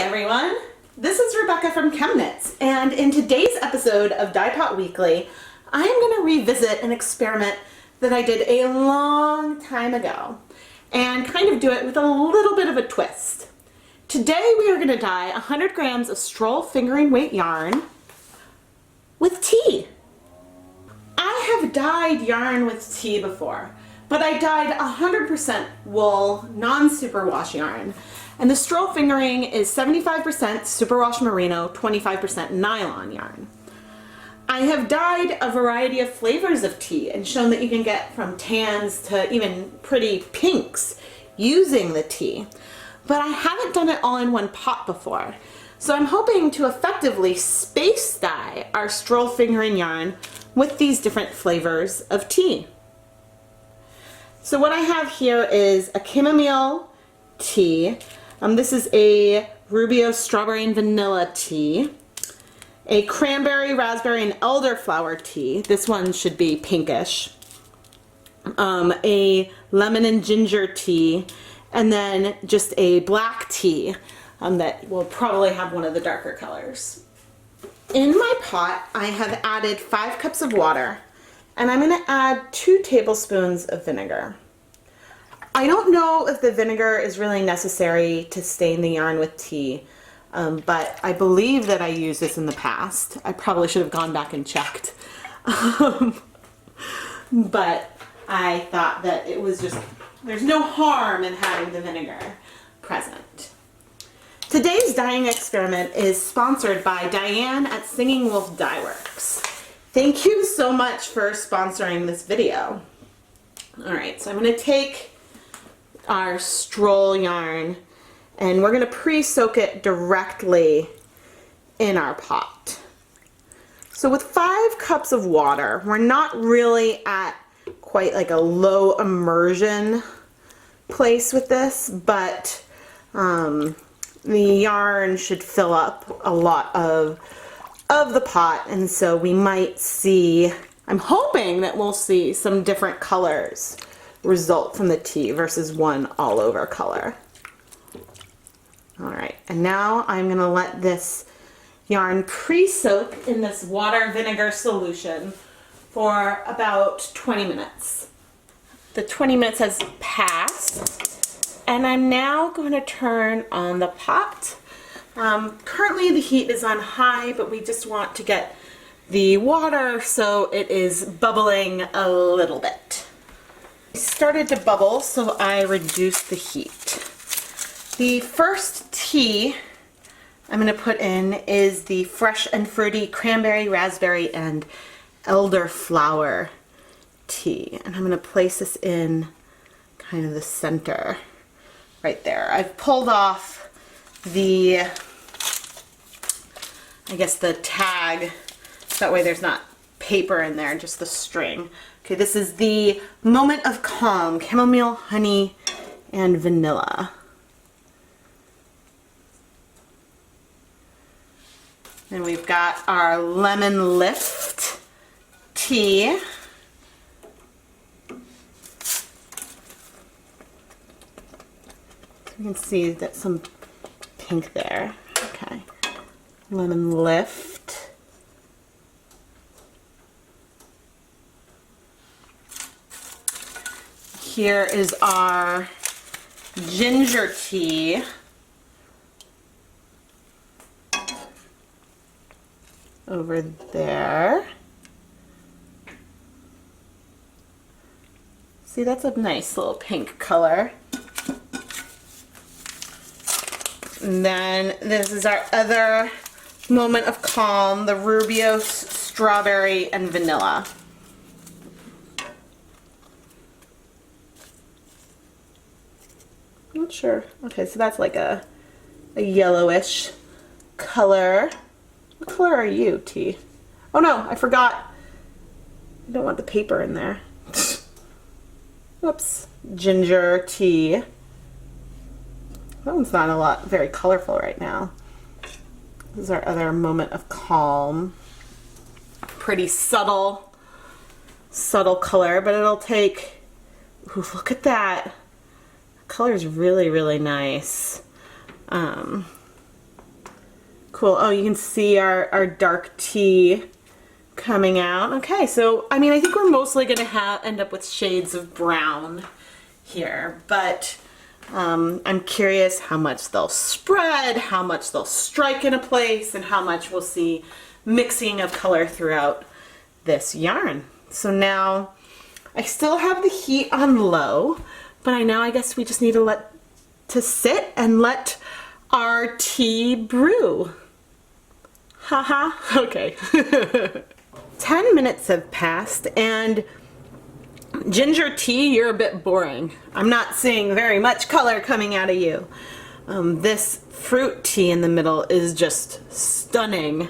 everyone, this is Rebecca from ChemKnits, and in today's episode of Dyepot Weekly, I am going to revisit an experiment that I did a long time ago and kind of do it with a little bit of a twist. Today we are going to dye 100 grams of Stroll fingering weight yarn with tea. I have dyed yarn with tea before, but I dyed 100% wool, non-superwash yarn. And the Stroll fingering is 75% superwash merino, 25% nylon yarn. I have dyed a variety of flavors of tea and shown that you can get from tans to even pretty pinks using the tea. But I haven't done it all in one pot before. So I'm hoping to effectively space dye our Stroll fingering yarn with these different flavors of tea. So what I have here is a chamomile tea. This is a Rubio strawberry and vanilla tea. A cranberry, raspberry, and elderflower tea. This one should be pinkish. A lemon and ginger tea. And then just a black tea that will probably have one of the darker colors. In my pot, I have added 5 cups of water, and I'm going to add 2 tablespoons of vinegar. I don't know if the vinegar is really necessary to stain the yarn with tea, but I believe that I used this in the past. I probably should have gone back and checked. But I thought that it was just, there's no harm in having the vinegar present. Today's dyeing experiment is sponsored by Diane at Singing Wolf Dye Works. Thank you so much for sponsoring this video. Alright, so I'm going to take our Stroll yarn and we're going to pre-soak it directly in our pot. So with 5 cups of water, we're not really at quite like a low immersion place with this, but the yarn should fill up a lot of the pot, and so we might see, I'm hoping that we'll see some different colors result from the tea versus one all over color. Alright, and now I'm going to let this yarn pre-soak in this water vinegar solution for about 20 minutes. The 20 minutes has passed, and I'm now going to turn on the pot. Currently the heat is on high, but we just want to get the water so it is bubbling a little bit. It started to bubble, so I reduced the heat. The first tea I'm going to put in is the fresh and fruity cranberry, raspberry, and elderflower tea. And I'm going to place this in kind of the center right there. I've pulled off the, I guess the tag, so that way there's not paper in there, just the string. Okay, this is the Moment of Calm, chamomile, honey, and vanilla. And we've got our lemon lift tea. You can see that some pink there. Okay. Lemon lift. Here is our ginger tea. Over there. See, that's a nice little pink color. And then this is our other Moment of Calm, the Rubio strawberry and vanilla. Not sure. Okay, so that's like a yellowish color. What color are you, tea? Oh no, I forgot. I don't want the paper in there. Whoops. Ginger tea. That one's not very colorful right now. This is our other Moment of Calm. Pretty subtle color, but it'll take, ooh, look at that. The color is really, really nice. Cool. Oh, you can see our dark tea coming out. Okay, so I mean, I think we're mostly going to end up with shades of brown here, but I'm curious how much they'll spread, how much they'll strike in a place, and how much we'll see mixing of color throughout this yarn. So now I still have the heat on low, but I guess we just need to sit and let our tea brew. Haha, okay. 10 minutes have passed, and ginger tea, you're a bit boring. I'm not seeing very much color coming out of you. This fruit tea in the middle is just stunning.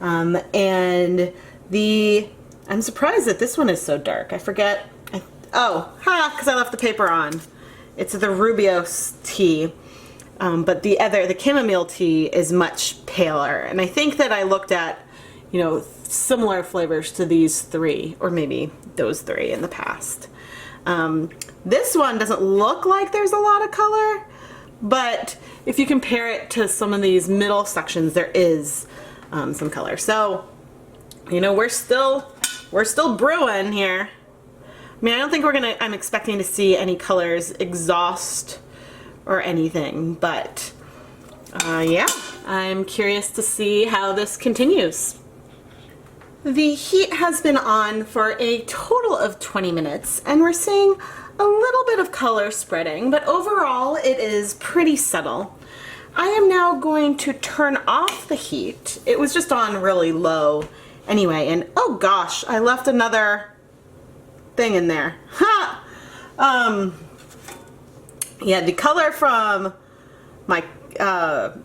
And I'm surprised that this one is so dark. I forget. Because I left the paper on. It's the Rubios tea. But the chamomile tea is much paler. And I think that I looked at, similar flavors to these three, or maybe those three in the past. This one doesn't look like there's a lot of color, but if you compare it to some of these middle sections, there is some color. So, we're still brewing here. I mean, I don't think I'm expecting to see any colors exhaust or anything, but yeah, I'm curious to see how this continues. The heat has been on for a total of 20 minutes, and we're seeing a little bit of color spreading, but overall it is pretty subtle. I am now going to turn off the heat. It was just on really low anyway, and oh gosh, I left another thing in there. Ha! Yeah, the color from my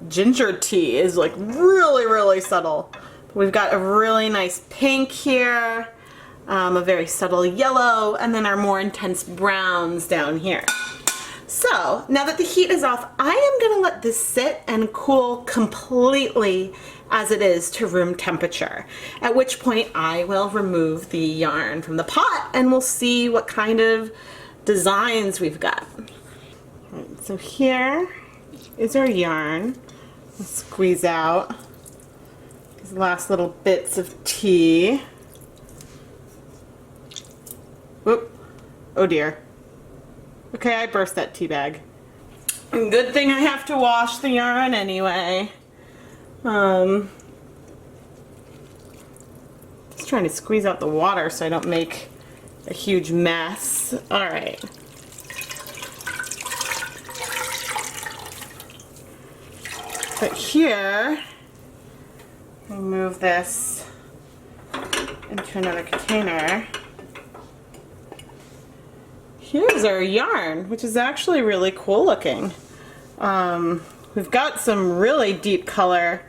ginger tea is like really, really subtle. We've got a really nice pink here, a very subtle yellow, and then our more intense browns down here. So now that the heat is off, I am going to let this sit and cool completely as it is to room temperature, at which point I will remove the yarn from the pot and we'll see what kind of designs we've got. All right, so here is our yarn. Let's squeeze out these last little bits of tea. Whoop. Oh dear. Okay, I burst that tea bag. Good thing I have to wash the yarn anyway. Just trying to squeeze out the water so I don't make a huge mess. All right. But here, I move this into another container. Here's our yarn, which is actually really cool looking. We've got some really deep color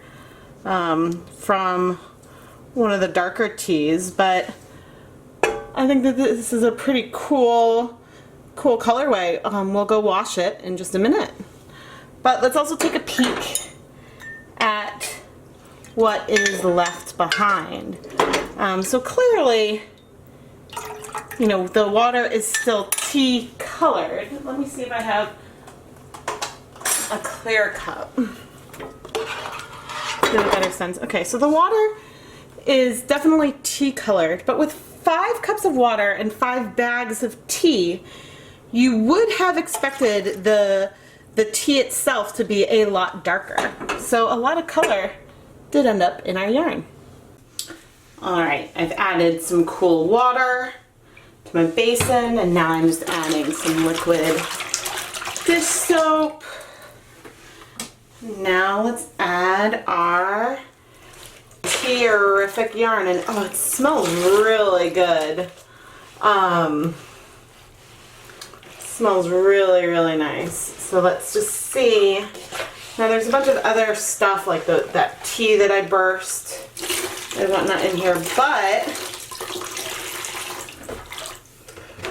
from one of the darker teas, but I think that this is a pretty cool colorway. We'll go wash it in just a minute. But let's also take a peek at what is left behind. So clearly, the water is still tea colored. Let me see if I have a clear cup. Get a better sense. Okay, so the water is definitely tea colored, but with 5 cups of water and 5 bags of tea, you would have expected the tea itself to be a lot darker. So a lot of color did end up in our yarn. All right, I've added some cool water to my basin, and now I'm just adding some liquid dish soap. Now let's add our terrific yarn, and oh, it smells really good. Smells really, really nice. So let's just see. Now there's a bunch of other stuff like that tea that I burst and whatnot in here, but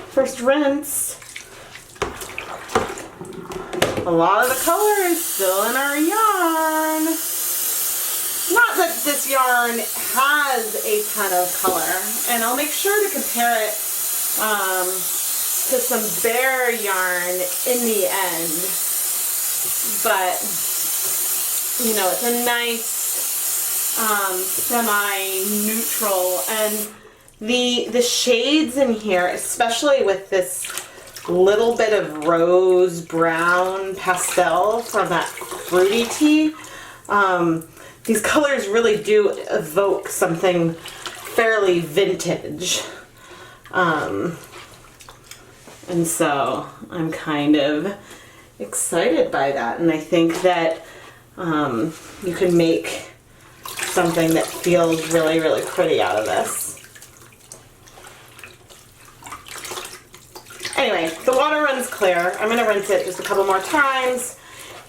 first rinse. A lot of the color is still in our yarn. Not that this yarn has a ton of color, and I'll make sure to compare it to some bare yarn in the end. But, it's a nice semi-neutral, and the shades in here, especially with this little bit of rose brown pastel from that fruity tea, these colors really do evoke something fairly vintage. And so I'm kind of excited by that, and I think that you can make something that feels really, really pretty out of this. Anyway, the water runs clear. I'm going to rinse it just a couple more times.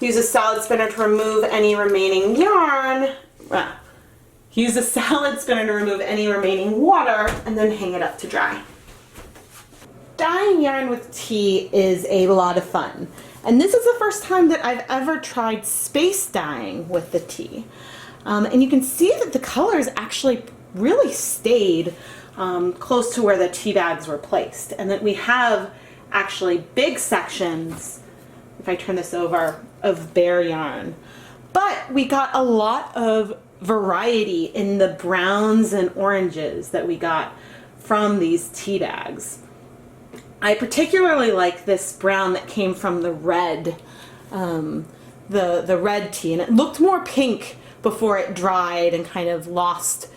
Use a salad spinner to remove any remaining yarn. Use a salad spinner to remove any remaining water, and then hang it up to dry. Dyeing yarn with tea is a lot of fun. And this is the first time that I've ever tried space dyeing with the tea. And you can see that the colors actually really stayed close to where the tea bags were placed, and that we have actually big sections, if I turn this over, of bare yarn. But we got a lot of variety in the browns and oranges that we got from these tea bags. I particularly like this brown that came from the red, the red tea, and it looked more pink before it dried and kind of lost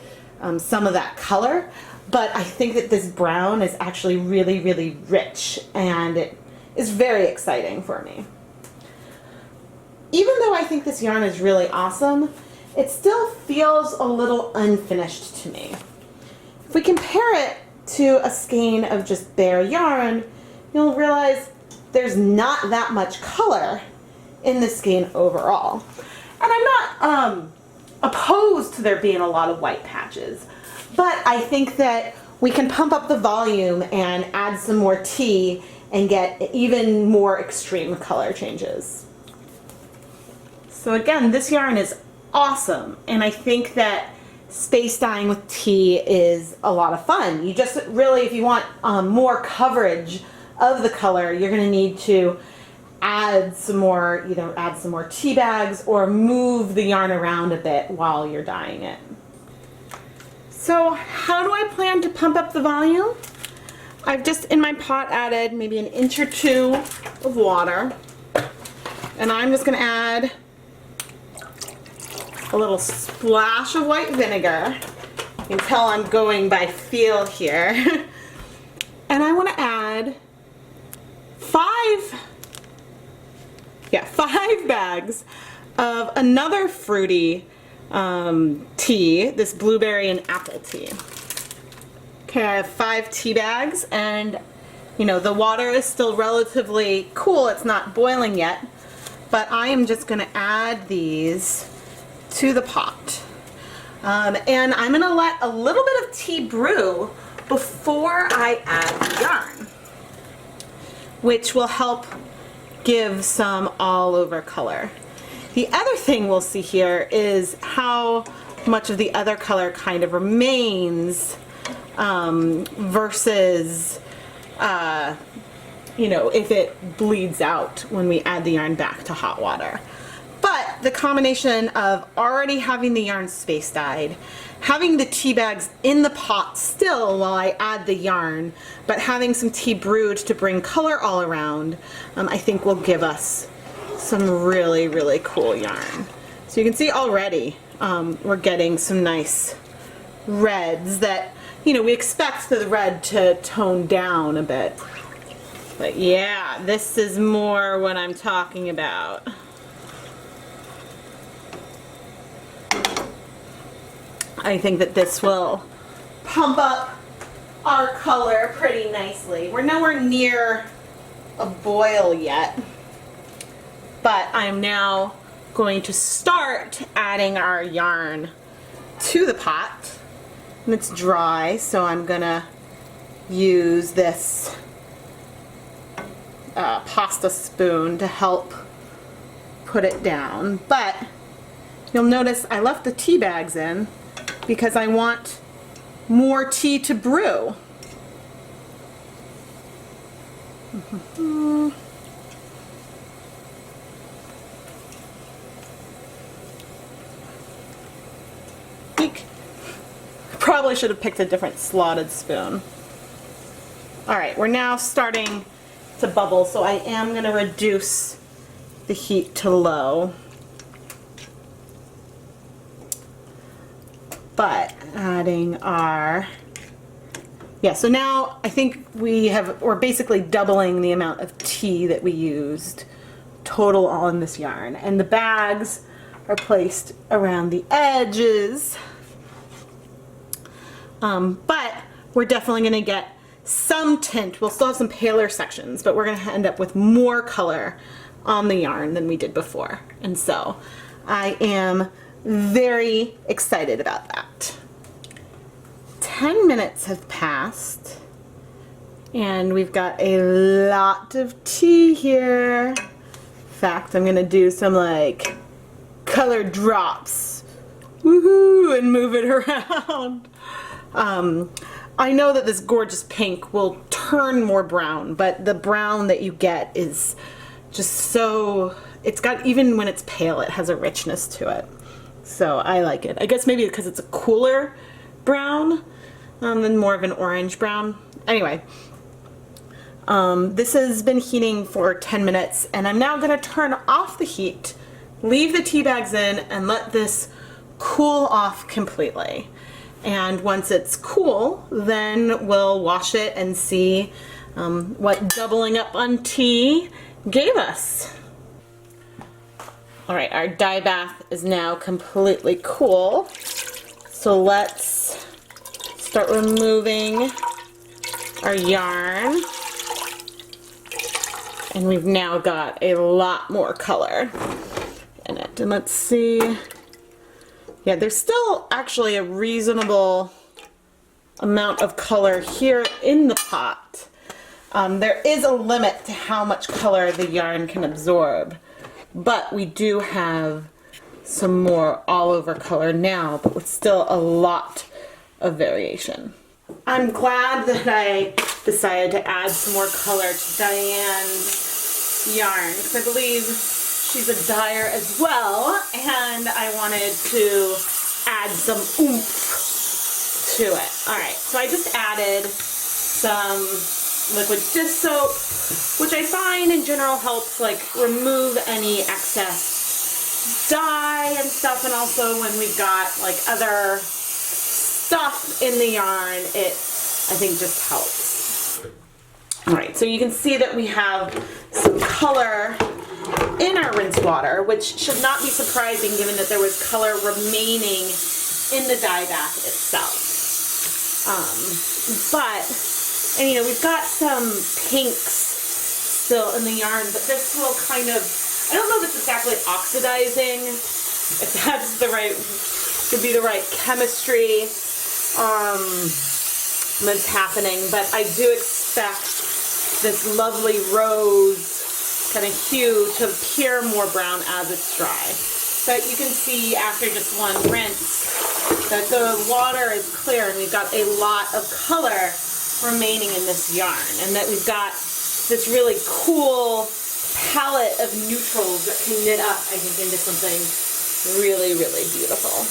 some of that color. But I think that this brown is actually really, really rich, and it is very exciting for me. Even though I think this yarn is really awesome, it still feels a little unfinished to me. If we compare it to a skein of just bare yarn, you'll realize there's not that much color in the skein overall. And I'm not opposed to there being a lot of white patches, but I think that we can pump up the volume and add some more tea and get even more extreme color changes. So again, this yarn is awesome, and I think that space dyeing with tea is a lot of fun. You just really, if you want more coverage of the color, you're going to need to add some more, add some more tea bags or move the yarn around a bit while you're dyeing it. So how do I plan to pump up the volume? I've just in my pot added maybe an inch or two of water, and I'm just going to add a little splash of white vinegar. You can tell I'm going by feel here. And I want to add 5 bags of another fruity tea, this blueberry and apple tea. Okay, I have 5 tea bags, and the water is still relatively cool. It's not boiling yet, but I am just going to add these to the pot. And I'm going to let a little bit of tea brew before I add the yarn, which will help give some all over color. The other thing we'll see here is how much of the other color kind of remains versus if it bleeds out when we add the yarn back to hot water. But the combination of already having the yarn space dyed, having the tea bags in the pot still while I add the yarn, but having some tea brewed to bring color all around, I think will give us some really, really cool yarn. So you can see already we're getting some nice reds that, we expect the red to tone down a bit. But yeah, this is more what I'm talking about. I think that this will pump up our color pretty nicely. We're nowhere near a boil yet, but I'm now going to start adding our yarn to the pot. And it's dry, so I'm gonna use this pasta spoon to help put it down. But you'll notice I left the tea bags in because I want more tea to brew. Probably should have picked a different slotted spoon. All right, we're now starting to bubble, so I am going to reduce the heat to low. But adding our, yeah, so now I think we're basically doubling the amount of tea that we used total on this yarn. And the bags are placed around the edges. But we're definitely going to get some tint. We'll still have some paler sections, but we're going to end up with more color on the yarn than we did before. And so I am very excited about that. 10 minutes have passed and we've got a lot of tea here. In fact, I'm going to do some like color drops. Woohoo! And move it around. I know that this gorgeous pink will turn more brown, but the brown that you get is just so, it's got, even when it's pale, it has a richness to it. So I like it. I guess maybe because it's a cooler brown than more of an orange brown. Anyway, this has been heating for 10 minutes and I'm now going to turn off the heat, leave the tea bags in, and let this cool off completely. And once it's cool, then we'll wash it and see what doubling up on tea gave us. All right, our dye bath is now completely cool. So let's start removing our yarn. And we've now got a lot more color in it. And let's see. Yeah, there's still actually a reasonable amount of color here in the pot. There is a limit to how much color the yarn can absorb, but we do have some more all over color now, but with still a lot of variation. I'm glad that I decided to add some more color to Diane's yarn, because I believe she's a dyer as well, and I wanted to add some oomph to it. All right, so I just added some liquid dish soap, which I find in general helps like remove any excess dye and stuff, and also when we've got like other stuff in the yarn, it I think just helps. All right, so you can see that we have some color in our rinse water, which should not be surprising given that there was color remaining in the dye bath itself. And you know, we've got some pinks still in the yarn, but they're still kind of, I don't know if it's exactly oxidizing, if that's the right, would be the right chemistry that's happening, but I do expect this lovely rose kind of hue to appear more brown as it's dry. But you can see after just one rinse that the water is clear and we've got a lot of color remaining in this yarn, and that we've got this really cool palette of neutrals that can knit up, I think, into something really, really beautiful.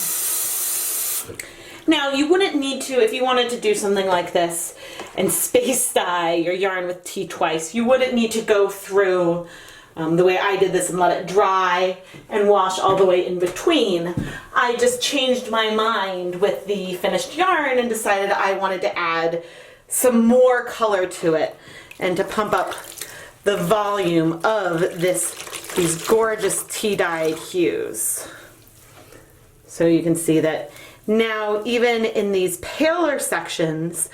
Now, you wouldn't need to, if you wanted to do something like this and space dye your yarn with tea twice, you wouldn't need to go through the way I did this and let it dry and wash all the way in between. I just changed my mind with the finished yarn and decided I wanted to add some more color to it and to pump up the volume of these gorgeous tea dyed hues. So you can see that now, even in these paler sections,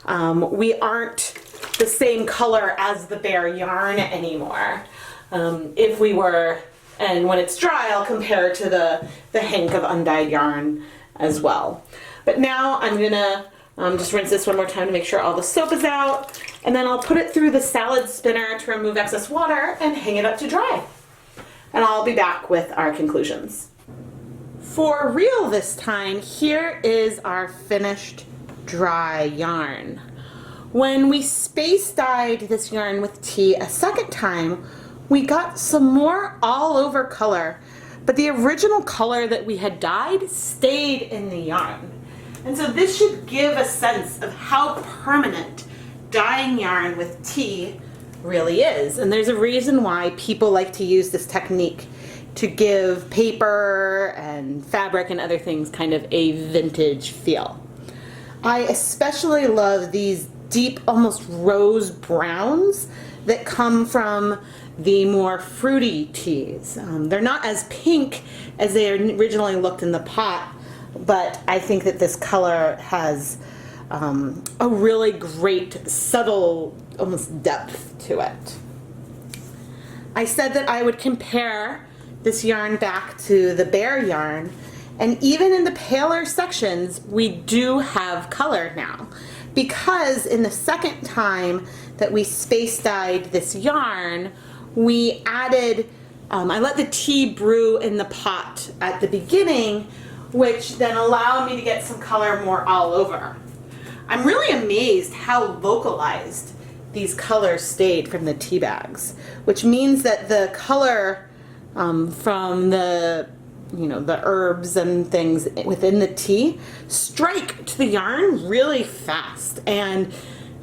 we aren't the same color as the bare yarn anymore. If we were, and when it's dry, I'll compare to the hank of undyed yarn as well. But now I'm gonna just rinse this one more time to make sure all the soap is out, and then I'll put it through the salad spinner to remove excess water and hang it up to dry. And I'll be back with our conclusions. For real this time, here is our finished dry yarn. When we space dyed this yarn with tea a second time, we got some more all over color, but the original color that we had dyed stayed in the yarn. And so this should give a sense of how permanent dyeing yarn with tea really is. And there's a reason why people like to use this technique to give paper and fabric and other things kind of a vintage feel. I especially love these deep, almost rose browns that come from the more fruity teas. They're not as pink as they originally looked in the pot, but I think that this color has a really great, subtle, almost depth to it. I said that I would compare this yarn back to the bare yarn, and even in the paler sections, we do have color now. Because in the second time that we space dyed this yarn, we added, I let the tea brew in the pot at the beginning, which then allowed me to get some color more all over. I'm really amazed how localized these colors stayed from the tea bags, which means that the color from the the herbs and things within the tea strike to the yarn really fast, and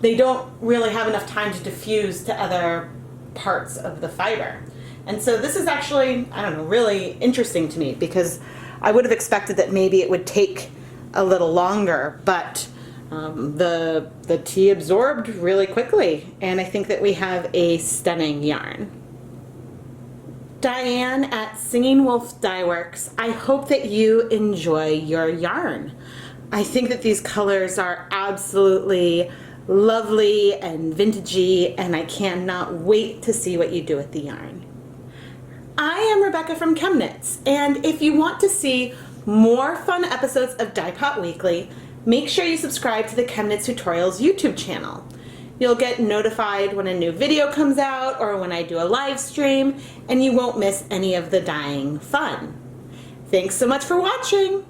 they don't really have enough time to diffuse to other parts of the fiber. And so this is actually, I don't know, really interesting to me, because I would have expected that maybe it would take a little longer, but the tea absorbed really quickly, and I think that we have a stunning yarn. Diane at Singing Wolf Dye Works, I hope that you enjoy your yarn. I think that these colors are absolutely lovely and vintagey, and I cannot wait to see what you do with the yarn. I am Rebecca from ChemKnits, and if you want to see more fun episodes of Dyepot Weekly, make sure you subscribe to the ChemKnits Tutorials YouTube channel. You'll get notified when a new video comes out or when I do a live stream, and you won't miss any of the dyeing fun. Thanks so much for watching!